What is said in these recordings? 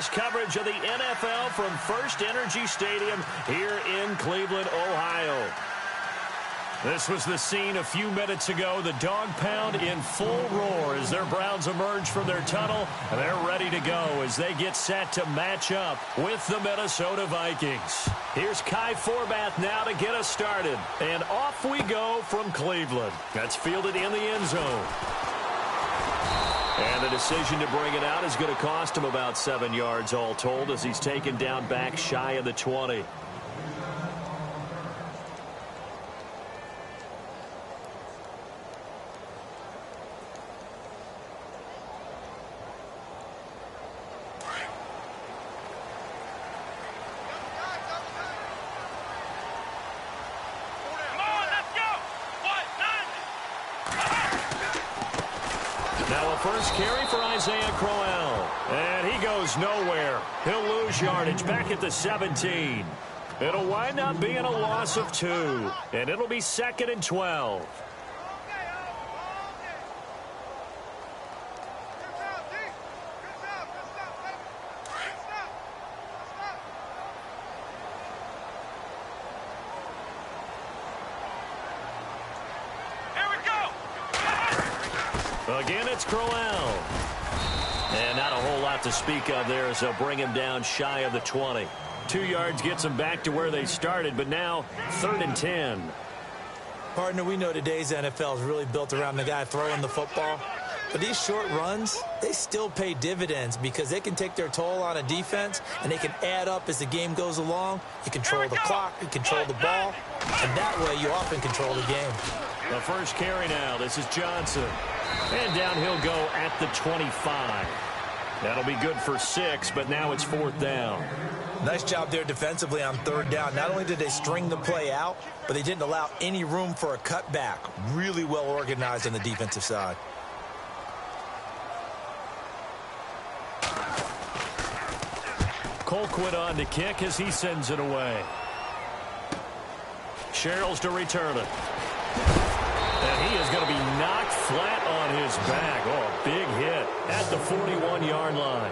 broadcast coverage of the NFL from First Energy Stadium here in Cleveland, Ohio. This was the scene a few minutes ago. The dog pound in full roar as their Browns emerge from their tunnel. And they're ready to go as they get set to match up with the Minnesota Vikings. Here's Kai Forbath now to get us started. And off we go from Cleveland. That's fielded in the end zone. And the decision to bring it out is going to cost him about 7 yards all told as he's taken down back shy of the 20. First carry for Isaiah Crowell. And he goes nowhere. He'll lose yardage back at the 17. It'll wind up being a loss of 2. And it'll be 2nd and 12. Again, it's Crowell. And not a whole lot to speak of there as they'll bring him down shy of the 20. 2 yards gets them back to where they started, but now 3rd and 10. Partner, we know today's NFL is really built around the guy throwing the football. But these short runs, they still pay dividends because they can take their toll on a defense and they can add up as the game goes along. You control the clock, you control the ball, and that way you often control the game. The first carry now. This is Johnson. And down he'll go at the 25. That'll be good for 6, but now it's 4th down. Nice job there defensively on 3rd down. Not only did they string the play out, but they didn't allow any room for a cutback. Really well organized on the defensive side. Colquitt on to kick as he sends it away. Sherrills to return it. And he is going to be knocked flat on his back. Oh, a big hit at the 41-yard line.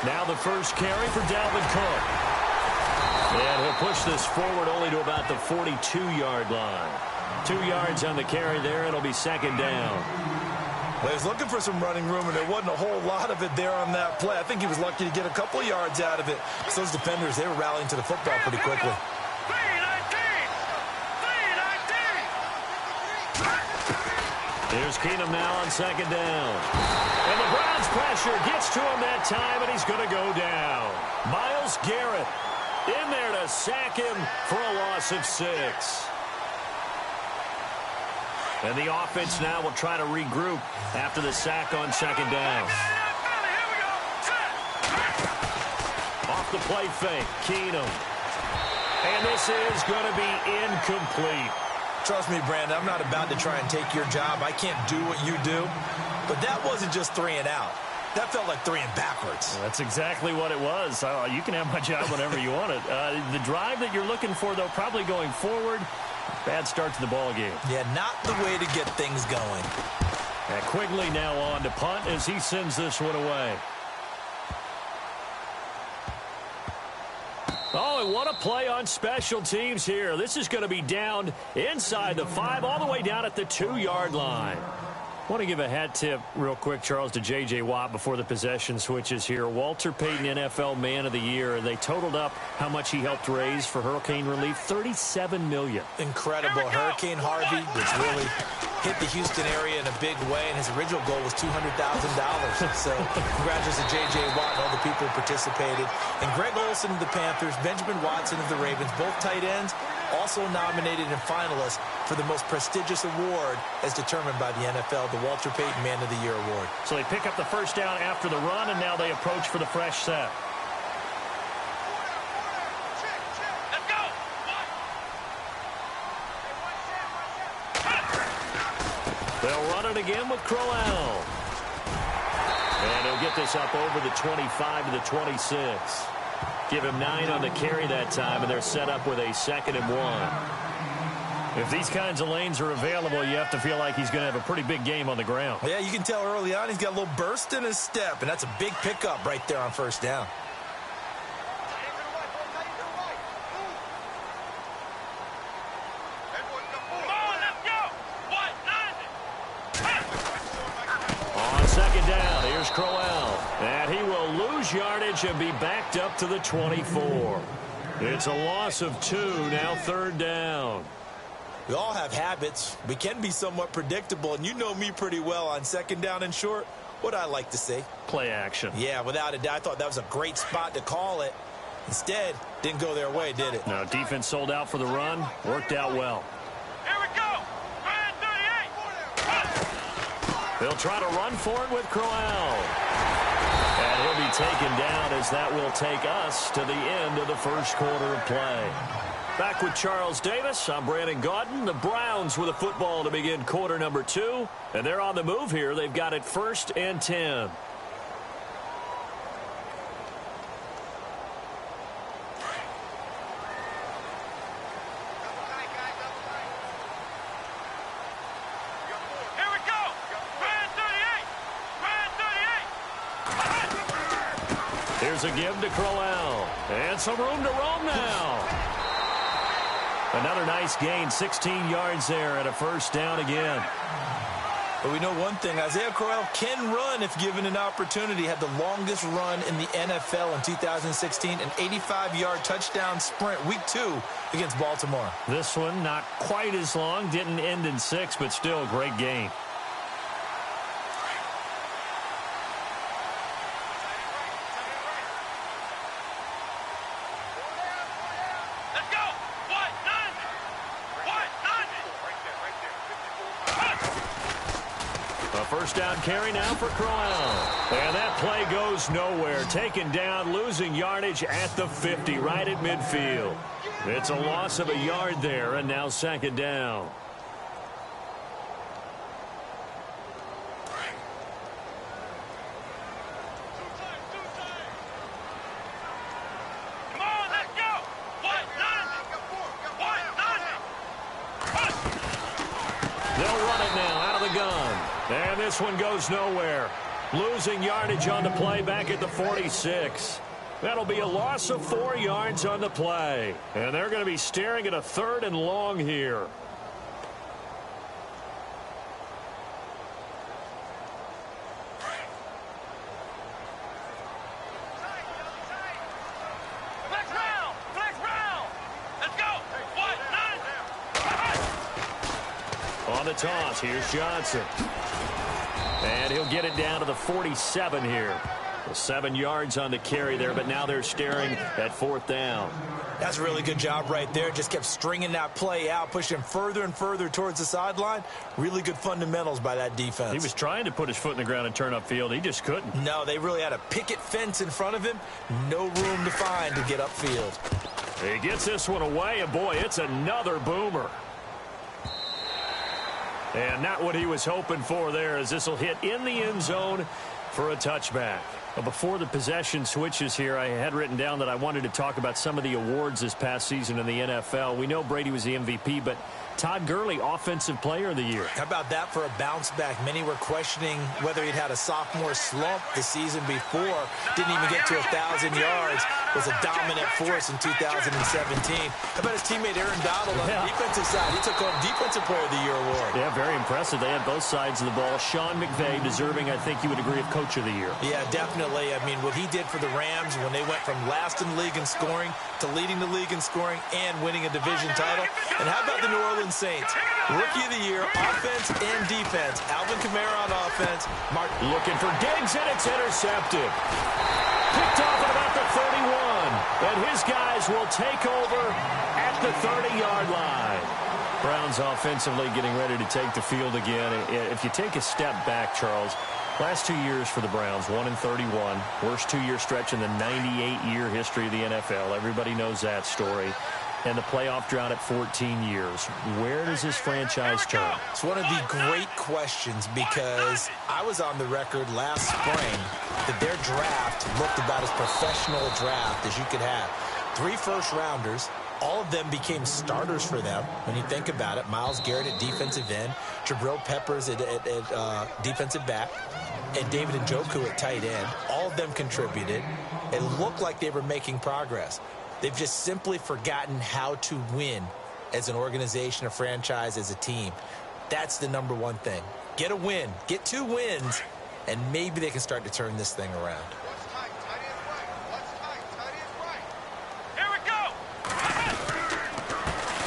Now the first carry for Dalvin Cook. And he'll push this forward only to about the 42-yard line. 2 yards on the carry there. It'll be 2nd down. Well, he was looking for some running room, and there wasn't a whole lot of it there on that play. I think he was lucky to get a couple of yards out of it. Because those defenders, they were rallying to the football pretty quickly. Here's Keenum now on 2nd down. And the Browns pressure gets to him that time, and he's going to go down. Myles Garrett in there to sack him for a loss of 6. And the offense now will try to regroup after the sack on 2nd down. Off the play fake, Keenum. And this is going to be incomplete. Trust me, Brandon, I'm not about to try and take your job. I can't do what you do. But that wasn't just 3 and out. That felt like 3 and backwards. Well, that's exactly what it was. You can have my job whenever you want it. The drive that you're looking for, though, probably going forward. Bad start to the ball game. Yeah, not the way to get things going. And Quigley now on to punt as he sends this one away. Oh, and what a play on special teams here. This is going to be down inside the 5, all the way down at the 2-yard line. I want to give a hat tip real quick, Charles, to J.J. Watt before the possession switches here. Walter Payton, NFL Man of the Year. They totaled up how much he helped raise for hurricane relief, $37 million. Incredible. Hurricane Harvey, which really hit the Houston area in a big way, and his original goal was $200,000. So congratulations to J.J. Watt and all the people who participated. And Greg Olsen of the Panthers, Benjamin Watson of the Ravens, both tight ends, also nominated and finalists for the most prestigious award as determined by the NFL, the Walter Payton Man of the Year Award. So they pick up the first down after the run, and now they approach for the fresh set. Let's go! They'll run it again with Crowell. put this up over the 25 to the 26. Give him 9 on the carry that time, and they're set up with a 2nd and 1. If these kinds of lanes are available, you have to feel like he's going to have a pretty big game on the ground. Yeah, you can tell early on he's got a little burst in his step, and that's a big pickup right there on first down. On 2nd down, here's Crowell. And he will lose yardage and be backed up to the 24. It's a loss of 2, now 3rd down. We all have habits. We can be somewhat predictable, and you know me pretty well on 2nd down and short. What I like to say? Play action. Yeah, without a doubt. I thought that was a great spot to call it. Instead, didn't go their way, did it? No, defense sold out for the run. Worked out well. Here we go. Man 38. They'll try to run for it with Crowell. And he'll be taken down as that will take us to the end of the first quarter of play. Back with Charles Davis, I'm Brandon Gaudin. The Browns with a football to begin quarter number 2. And they're on the move here. They've got it 1st and 10. Here's a give to Crowell. And some room to roam now. Another nice gain, 16 yards there and a 1st down again. But we know one thing, Isaiah Crowell can run if given an opportunity. Had the longest run in the NFL in 2016, an 85-yard touchdown sprint, week 2 against Baltimore. This one not quite as long, didn't end in 6, but still a great gain. First down carry now for Crowell. And that play goes nowhere. Taken down, losing yardage at the 50, right at midfield. It's a loss of a yard there, and now 2nd down. They'll run it now out of the gun. And this one goes nowhere. Losing yardage on the play back at the 46. That'll be a loss of 4 yards on the play. And they're going to be staring at a 3rd and long here. On the toss, here's Johnson. And he'll get it down to the 47 here. 7 yards on the carry there, but now they're staring at 4th down. That's a really good job right there. Just kept stringing that play out, pushing further and further towards the sideline. Really good fundamentals by that defense. He was trying to put his foot in the ground and turn upfield. He just couldn't. No, they really had a picket fence in front of him. No room to find to get upfield. He gets this one away, and boy, it's another boomer. And not what he was hoping for there, as this will hit in the end zone for a touchback. But before the possession switches here, I had written down that I wanted to talk about some of the awards this past season in the NFL. We know Brady was the MVP, but Todd Gurley, Offensive Player of the Year. How about that for a bounce back? Many were questioning whether he'd had a sophomore slump the season before. Didn't even get to 1,000 yards. Was a dominant force in 2017. How about his teammate Aaron Donald on the defensive side? He took home Defensive Player of the Year award. Yeah, very impressive. They had both sides of the ball. Sean McVay deserving, I think you would agree, of Coach of the Year. Yeah, definitely. I mean, what he did for the Rams when they went from last in the league in scoring to leading the league in scoring and winning a division title. And how about the New Orleans Saints? Rookie of the Year, offense and defense. Alvin Kamara on offense. Mark looking for Diggs, and it's intercepted. Picked off at about the 31. And his guys will take over at the 30-yard line. Browns offensively getting ready to take the field again. If you take a step back, Charles, last 2 years for the Browns, 1-31. Worst 2-year stretch in the 98-year history of the NFL. Everybody knows that story. and the playoff drought at 14 years. Where does this franchise turn? It's one of the great questions because I was on the record last spring that their draft looked about as professional a draft as you could have. 3 first-rounders. All of them became starters for them when you think about it. Myles Garrett at defensive end, Jabril Peppers at defensive back, and David Njoku at tight end. All of them contributed. It looked like they were making progress. They've just simply forgotten how to win as an organization, a franchise, as a team. That's the number one thing. Get a win. Get 2 wins, and maybe they can start to turn this thing around.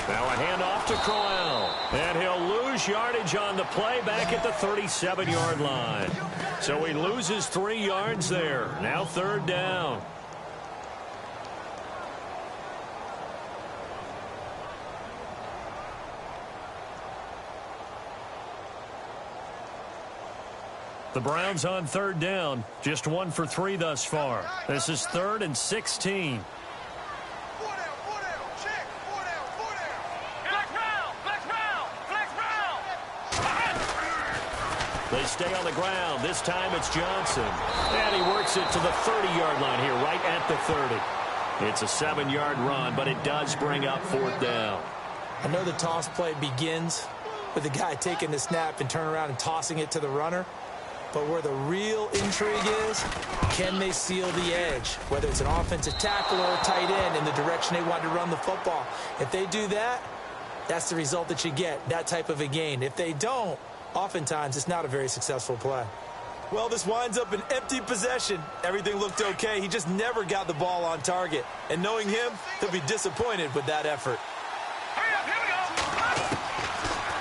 Now a handoff to Crowell. And he'll lose yardage on the play back at the 37-yard line. So he loses 3 yards there. Now 3rd down. The Browns on 3rd down. Just 1 for 3 thus far. This is 3rd and 16. They stay on the ground. This time it's Johnson. And he works it to the 30-yard line here, right at the 30. It's a 7-yard run, but it does bring up 4th down. I know the toss play begins with the guy taking the snap and turning around and tossing it to the runner. But where the real intrigue is, can they seal the edge? Whether it's an offensive tackle or a tight end in the direction they want to run the football. If they do that, that's the result that you get, that type of a gain. If they don't, oftentimes it's not a very successful play. Well, this winds up an empty possession. Everything looked okay. He just never got the ball on target. And knowing him, he'll be disappointed with that effort.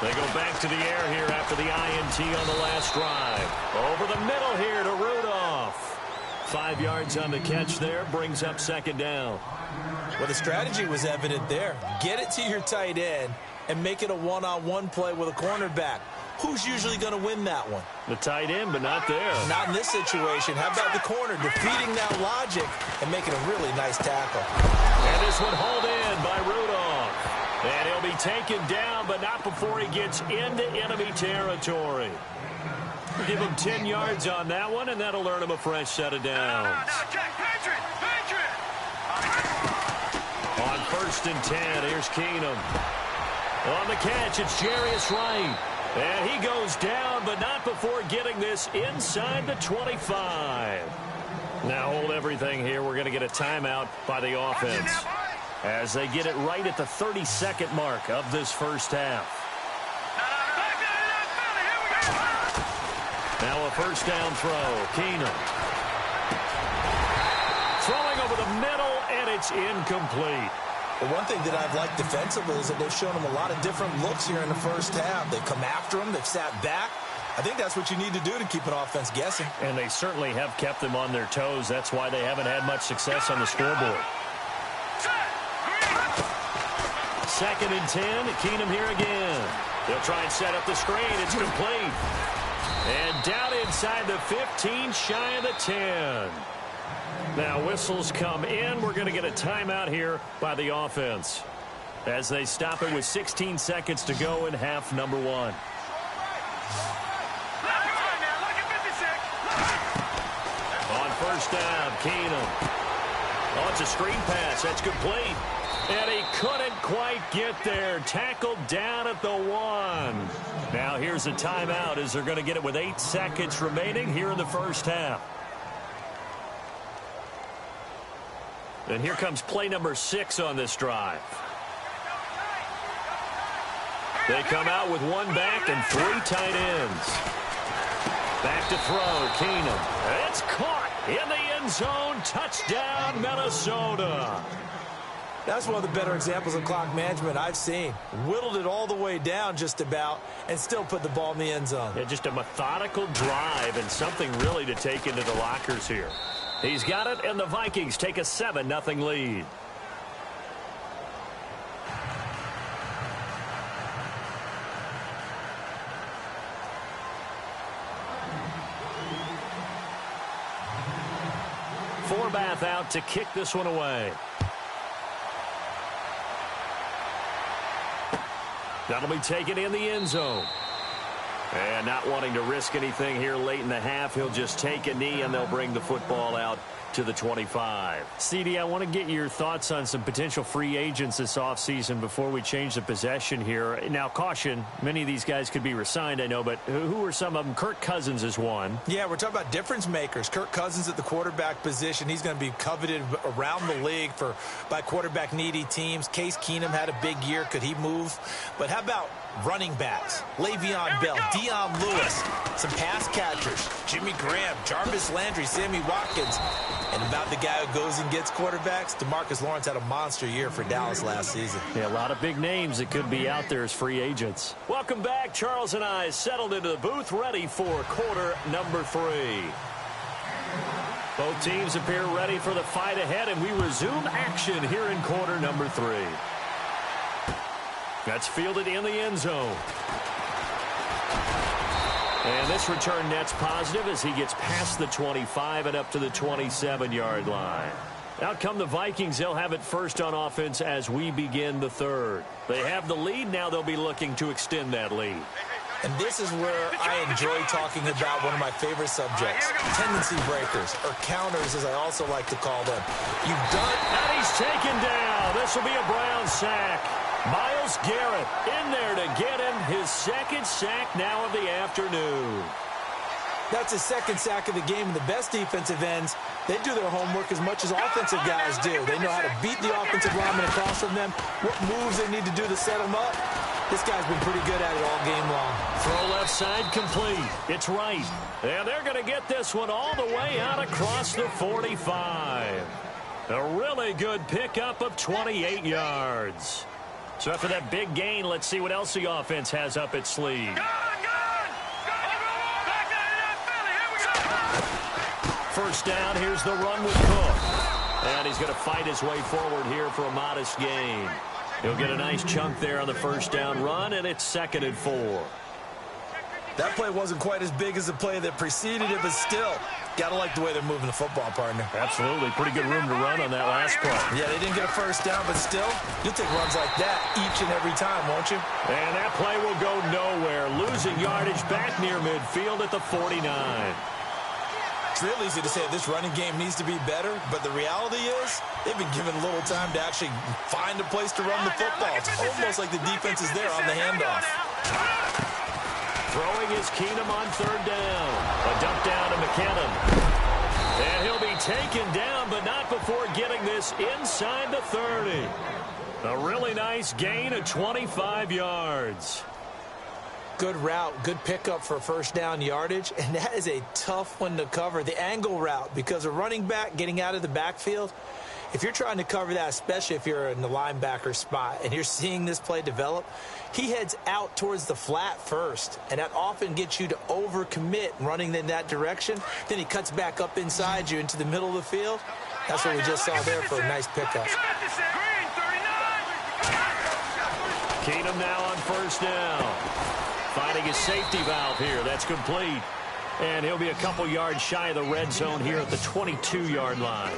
They go back to the air here after the INT on the last drive. Over the middle here to Rudolph. 5 yards on the catch there, brings up 2nd down. Well, the strategy was evident there. Get it to your tight end and make it a one-on-one play with a cornerback. Who's usually going to win that one? The tight end, but not there. Not in this situation. How about the corner defeating that logic and making a really nice tackle? And this one hauled in by Rudolph. And he'll be taken down, but not before he gets into enemy territory. We'll give him 10 yards on that one, and that'll earn him a fresh set of downs. On 1st and 10, here's Keenum. On the catch, it's Jarius Wright. And he goes down, but not before getting this inside the 25. Now hold everything here. We're going to get a timeout by the offense as they get it right at the 32nd mark of this first half. Now a 1st down throw. Keenum. Throwing over the middle, and it's incomplete. Well, one thing that I've liked defensively is that they've shown him a lot of different looks here in the first half. They've come after him. They've sat back. I think that's what you need to do to keep an offense guessing. And they certainly have kept them on their toes. That's why they haven't had much success on the scoreboard. 2nd and 10. Keenum here again. They'll try and set up the screen. It's complete. And down inside the 15, shy of the 10. Now whistles come in. We're going to get a timeout here by the offense as they stop it with 16 seconds to go in half number 1. On 1st down, Keenum. Oh, it's a screen pass. That's complete. And he couldn't quite get there. Tackled down at the 1. Now here's a timeout as they're going to get it with 8 seconds remaining here in the first half. And here comes play number 6 on this drive. They come out with 1 back and 3 tight ends. Back to throw, Keenum. It's caught in the end zone. Touchdown, Minnesota. That's one of the better examples of clock management I've seen. Whittled it all the way down just about and still put the ball in the end zone. Yeah, just a methodical drive and something really to take into the lockers here. He's got it, and the Vikings take a 7-0 lead. Forbath out to kick this one away. That'll be taken in the end zone. And not wanting to risk anything here late in the half, he'll just take a knee, and they'll bring the football out to the 25. CD, I want to get your thoughts on some potential free agents this offseason before we change the possession here. Now, caution, many of these guys could be re-signed, I know, but who are some of them? Kirk Cousins is one. Yeah, we're talking about difference makers. Kirk Cousins at the quarterback position. He's going to be coveted around the league by quarterback-needy teams. Case Keenum had a big year. Could he move? But how about running backs? Le'Veon Bell, Dion Lewis, some pass catchers, Jimmy Graham, Jarvis Landry, Sammy Watkins. And about the guy who goes and gets quarterbacks, DeMarcus Lawrence had a monster year for Dallas last season. Yeah, a lot of big names that could be out there as free agents. Welcome back. Charles and I settled into the booth, ready for quarter number 3. Both teams appear ready for the fight ahead, and we resume action here in quarter number 3. That's fielded in the end zone. And this return net's positive as he gets past the 25 and up to the 27-yard line. Out come the Vikings. They'll have it first on offense as we begin the third. They have the lead. Now they'll be looking to extend that lead. And this is where I enjoy talking about one of my favorite subjects, tendency breakers, or counters, as I also like to call them. You've done... And he's taken down. This will be a Brown sack. Myles Garrett in there to get him his second sack now of the afternoon. That's his second sack of the game. And the best defensive ends, they do their homework as much as offensive guys do. They know how to beat the offensive lineman across from them, what moves they need to do to set them up. This guy's been pretty good at it all game long. Throw left side complete. It's right. And they're going to get this one all the way out across the 45. A really good pickup of 28 yards. So after that big gain, let's see what else the offense has up its sleeve. First down, here's the run with Cook. And he's going to fight his way forward here for a modest gain. He'll get a nice chunk there on the first down run, and it's 2nd and 4. That play wasn't quite as big as the play that preceded it, but still, got to like the way they're moving the football, partner. Absolutely. Pretty good room to run on that last play. Yeah, they didn't get a first down, but still, you'll take runs like that each and every time, won't you? And that play will go nowhere. Losing yardage back near midfield at the 49. It's real easy to say this running game needs to be better, but the reality is they've been given little time to actually find a place to run the football. It's almost like the defense is there on the handoff. Throwing is Keenum on 3rd down. A dump down to McKinnon. And he'll be taken down, but not before getting this inside the 30. A really nice gain of 25 yards. Good route, good pickup for first down yardage, and that is a tough one to cover, the angle route, because a running back getting out of the backfield, if you're trying to cover that, especially if you're in the linebacker spot and you're seeing this play develop, he heads out towards the flat first, and that often gets you to overcommit running in that direction. Then he cuts back up inside you into the middle of the field. That's what we just saw there for a nice pickup. Keenum now on first down. Finding his safety valve here. That's complete. And he'll be a couple yards shy of the red zone here at the 22-yard line.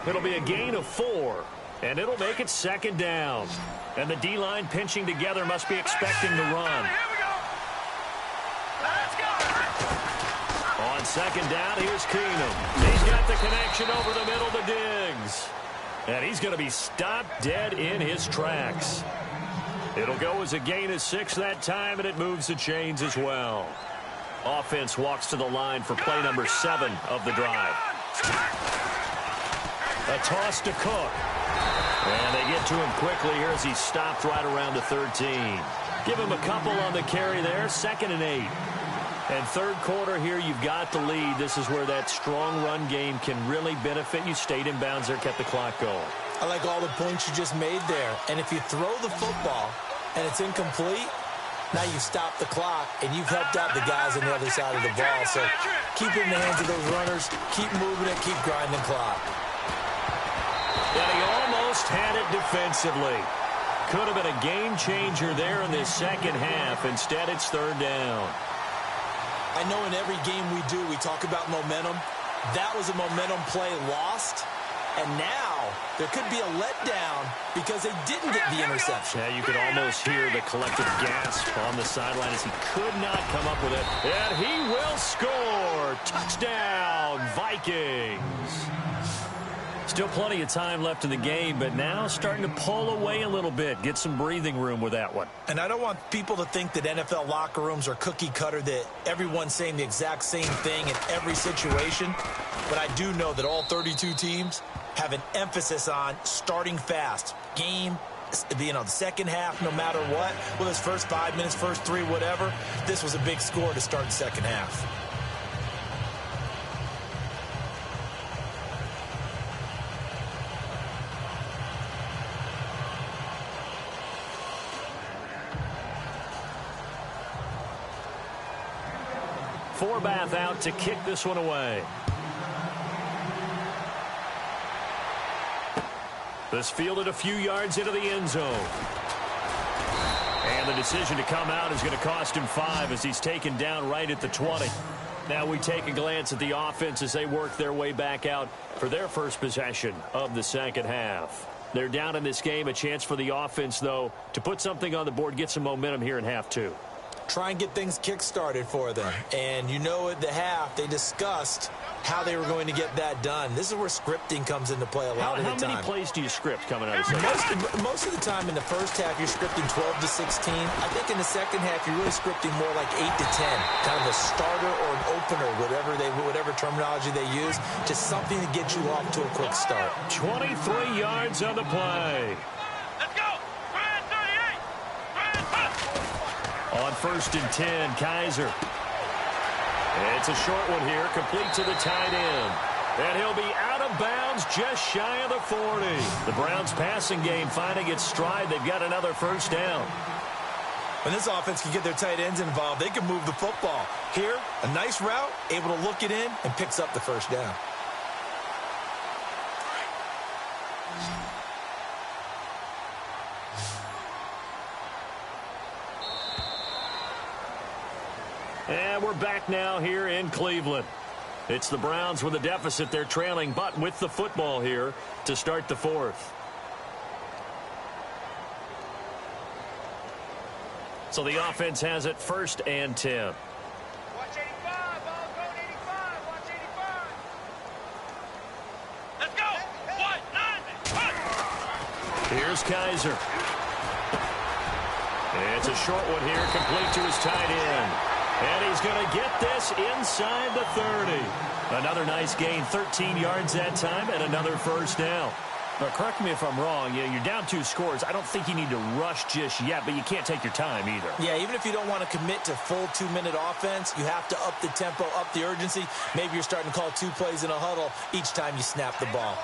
It'll be a gain of 4, and it'll make it 2nd down. And the D-line pinching together must be expecting to run. On 2nd down, here's Keenum. He's got the connection over the middle to Diggs. And he's going to be stopped dead in his tracks. It'll go as a gain of 6 that time, and it moves the chains as well. Offense walks to the line for play number 7 of the drive. A toss to Cook. And they get to him quickly here as he's stopped right around the 13. Give him a couple on the carry there. 2nd and 8. And third quarter here, you've got the lead. This is where that strong run game can really benefit you. Stayed in bounds there, kept the clock going. I like all the points you just made there. And if you throw the football and it's incomplete, now you stop the clock and you've helped out the guys on the other side of the ball. So keep it in the hands of those runners, keep moving it, keep grinding the clock. And he almost had it defensively. Could have been a game changer there in this second half. Instead, it's 3rd down. I know in every game we do, we talk about momentum. That was a momentum play lost, And now there could be a letdown because they didn't get the interception. Yeah, you could almost hear the collective gasp on the sideline as he could not come up with it. And he will score. Touchdown, Vikings. Still plenty of time left in the game, but now starting to pull away a little bit. Get some breathing room with that one. And I don't want people to think that NFL locker rooms are cookie cutter, that everyone's saying the exact same thing in every situation. But I do know that all 32 teams have an emphasis on starting fast. Game, the second half, no matter what. Whether it's first 5 minutes, first 3, whatever. This was a big score to start the second half. Forbath out to kick this one away. This fielded a few yards into the end zone. And the decision to come out is going to cost him 5 as he's taken down right at the 20. Now we take a glance at the offense as they work their way back out for their first possession of the second half. They're down in this game. A chance for the offense, though, to put something on the board, get some momentum here in half 2. Try and get things kick-started for them. And you know at the half, they discussed how they were going to get that done. This is where scripting comes into play a lot of the time. How many plays do you script coming out of the second half? Most of the time in the first half, you're scripting 12 to 16. I think in the second half, you're really scripting more like 8 to 10. Kind of a starter or an opener, whatever terminology they use, just something to get you off to a quick start. 23 yards on the play. Let's go. Brand 38. Brand touch. On 1st and 10, Kaiser. It's a short one here, complete to the tight end. And he'll be out of bounds just shy of the 40. The Browns passing game finding its stride. They've got another first down. When this offense can get their tight ends involved, they can move the football. Here, a nice route, able to look it in, and picks up the first down. And we're back now here in Cleveland. It's the Browns with a deficit. They're trailing, but with the football here to start the 4th. So the offense has it 1st and 10. Watch 85. Ball going 85. Watch 85. Let's go. What? 9. Here's Kaiser. It's a short one here, complete to his tight end. And he's going to get this inside the 30. Another nice gain, 13 yards that time, and another first down. Now, correct me if I'm wrong. You're down 2 scores. I don't think you need to rush just yet, but you can't take your time either. Yeah, even if you don't want to commit to full 2-minute offense, you have to up the tempo, up the urgency. Maybe you're starting to call 2 plays in a huddle each time you snap the ball.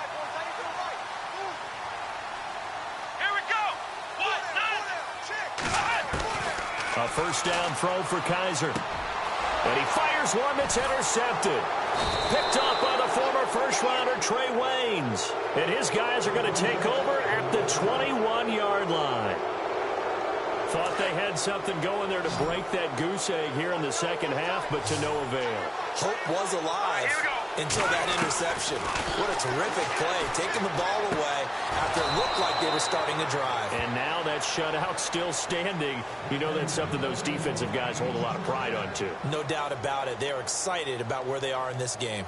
Here we go. What? 9. A first down throw for Kaiser. And he fires one that's intercepted. Picked off by the former first-rounder Trey Waynes. And his guys are going to take over at the 21-yard line. Thought they had something going there to break that goose egg here in the second half, but to no avail. Hope was alive until that interception. What a terrific play, taking the ball away after it looked like they were starting to drive. And now that shutout still standing. You know that's something those defensive guys hold a lot of pride on, too. No doubt about it. They're excited about where they are in this game.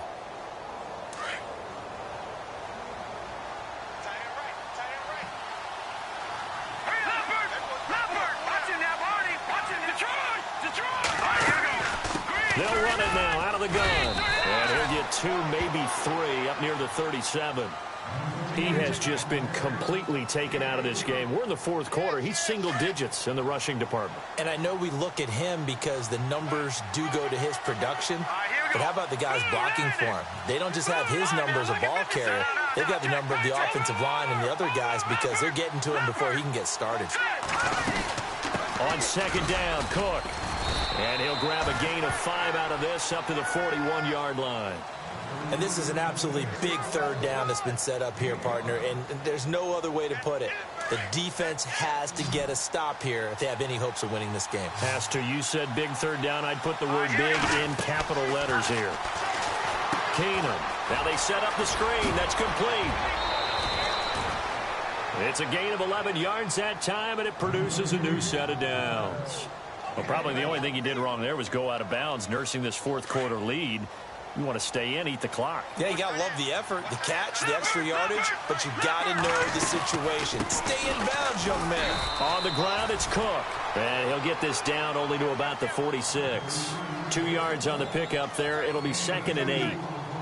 They'll run it now out of the gun. And he'll get 2, maybe 3 up near the 37. He has just been completely taken out of this game. We're in the 4th quarter. He's single digits in the rushing department. And I know we look at him because the numbers do go to his production. But how about the guys blocking for him? They don't just have his number as a ball carrier. They've got the number of the offensive line and the other guys because they're getting to him before he can get started. On 2nd down, Cook. And he'll grab a gain of 5 out of this up to the 41-yard line. And this is an absolutely big 3rd down that's been set up here, partner. And there's no other way to put it. The defense has to get a stop here if they have any hopes of winning this game. Has to. You said big 3rd down. I'd put the word big in capital letters here. Keenum. Now they set up the screen. That's complete. It's a gain of 11 yards that time, and it produces a new set of downs. Well, probably the only thing he did wrong there was go out of bounds, nursing this fourth quarter lead. You want to stay in, eat the clock. Yeah, you got to love the effort, the catch, the extra yardage, but you got to know the situation. Stay in bounds, young man. On the ground, it's Cook. And he'll get this down only to about the 46. 2 yards on the pickup there. It'll be 2nd and 8.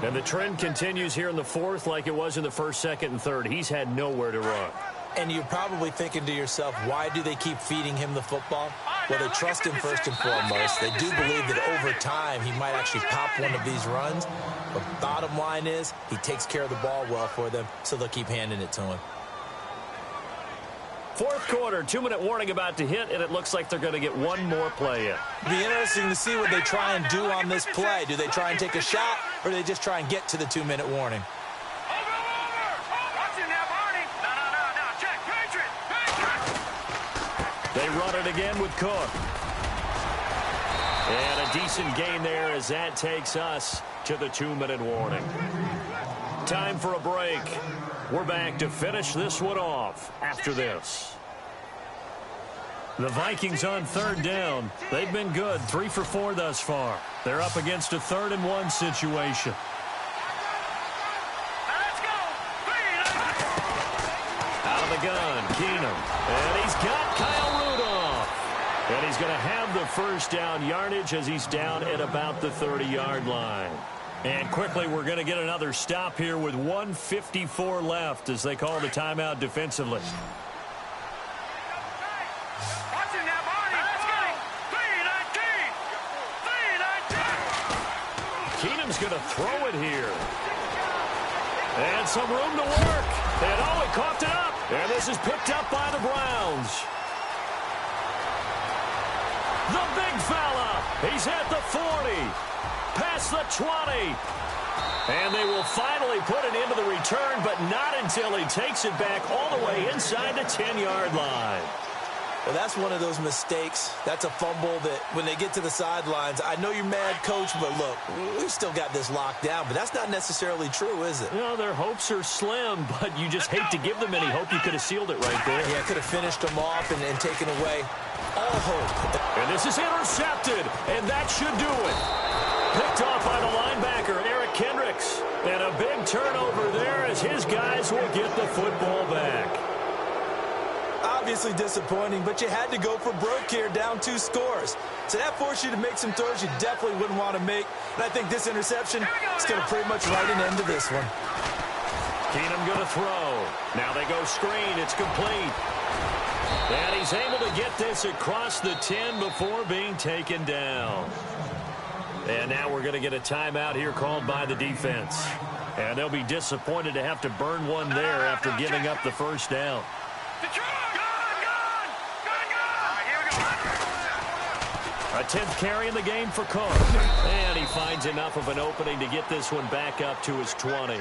And the trend continues here in the fourth like it was in the first, second, and third. He's had nowhere to run. And you're probably thinking to yourself, why do they keep feeding him the football? Well, they trust him first and foremost. They do believe that over time he might actually pop one of these runs. But bottom line is he takes care of the ball well for them, so they'll keep handing it to him. Fourth quarter, 2-minute warning about to hit, and it looks like they're going to get one more play in. It'll be interesting to see what they try and do on this play. Do they try and take a shot, or do they just try and get to the 2-minute warning? They run it again with Cook. And a decent gain there as that takes us to the 2-minute warning. Time for a break. We're back to finish this one off after this. The Vikings on third down. They've been good, 3 for 4 thus far. They're up against a 3rd and 1 situation. Out of the gun, Keenum. And he's got Kyle Rudolph. And he's going to have the first down yardage as he's down at about the 30-yard line. And quickly, we're going to get another stop here with 1:54 left as they call the timeout defensively. Keenum's going to throw it here. And some room to work. And oh, he coughed it up. And this is picked up by the Browns. The big fella. He's at the 40. Past the 20. And they will finally put it into the return, but not until he takes it back all the way inside the 10-yard line. Well, that's one of those mistakes. That's a fumble that when they get to the sidelines, I know you're mad, Coach, but look, we've still got this locked down. But that's not necessarily true, is it? No, their hopes are slim, but you just hate to give them any hope. You could have sealed it right there. Yeah, could have finished them off and taken away all hope. And this is intercepted, and that should do it. Picked off by the linebacker, Eric Kendricks. And a big turnover there as his guys will get the football back. Obviously disappointing, but you had to go for broke here, down 2 scores. So that forced you to make some throws you definitely wouldn't want to make. And I think this interception is going to pretty much write an end to this one. Keenum going to throw. Now they go screen. It's complete. And he's able to get this across the 10 before being taken down. And now we're going to get a timeout here called by the defense. And they'll be disappointed to have to burn one there after giving up the first down. A 10th carry in the game for Cook. And he finds enough of an opening to get this one back up to his 20.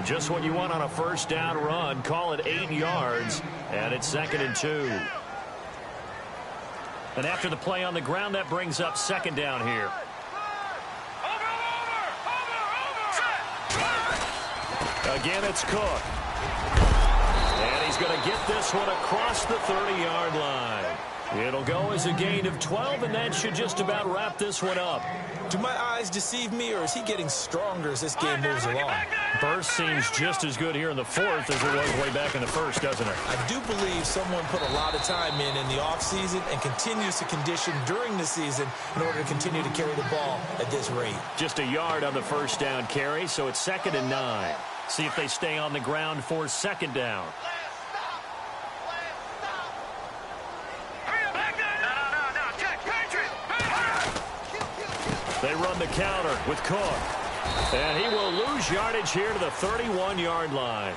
Just what you want on a first down run. Call it 8 yards. And it's 2nd and 2. And after the play on the ground, that brings up 2nd down here. Again, it's Cook. And he's going to get this one across the 30-yard line. It'll go as a gain of 12, and that should just about wrap this one up. Do my eyes deceive me, or is he getting stronger as this game moves along? Burst seems just as good here in the fourth as it was way back in the first, doesn't it? I do believe someone put a lot of time in the offseason and continues to condition during the season in order to continue to carry the ball at this rate. Just a yard on the first down carry, so it's 2nd and 9. See if they stay on the ground for 2nd down. They run the counter with Cook. And he will lose yardage here to the 31-yard line.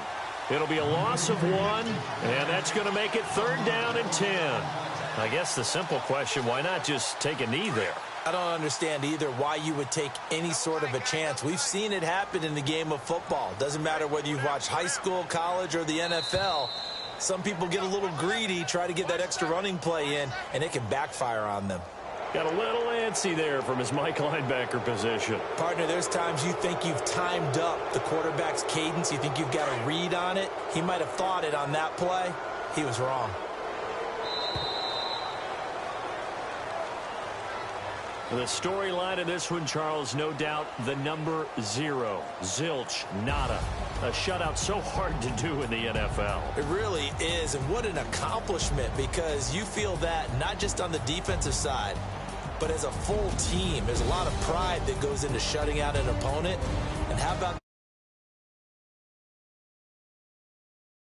It'll be a loss of 1, and that's going to make it 3rd down and 10. I guess the simple question, why not just take a knee there? I don't understand either why you would take any sort of a chance. We've seen it happen in the game of football. Doesn't matter whether you've watched high school, college, or the NFL. Some people get a little greedy, try to get that extra running play in, and it can backfire on them. Got a little antsy there from his Mike linebacker position. Partner, there's times you think you've timed up the quarterback's cadence. You think you've got a read on it. He might have thought it on that play. He was wrong. The storyline of this one, Charles, no doubt the number 0. Zilch, nada. A shutout so hard to do in the NFL. It really is, and what an accomplishment, because you feel that not just on the defensive side, but as a full team. There's a lot of pride that goes into shutting out an opponent. And how about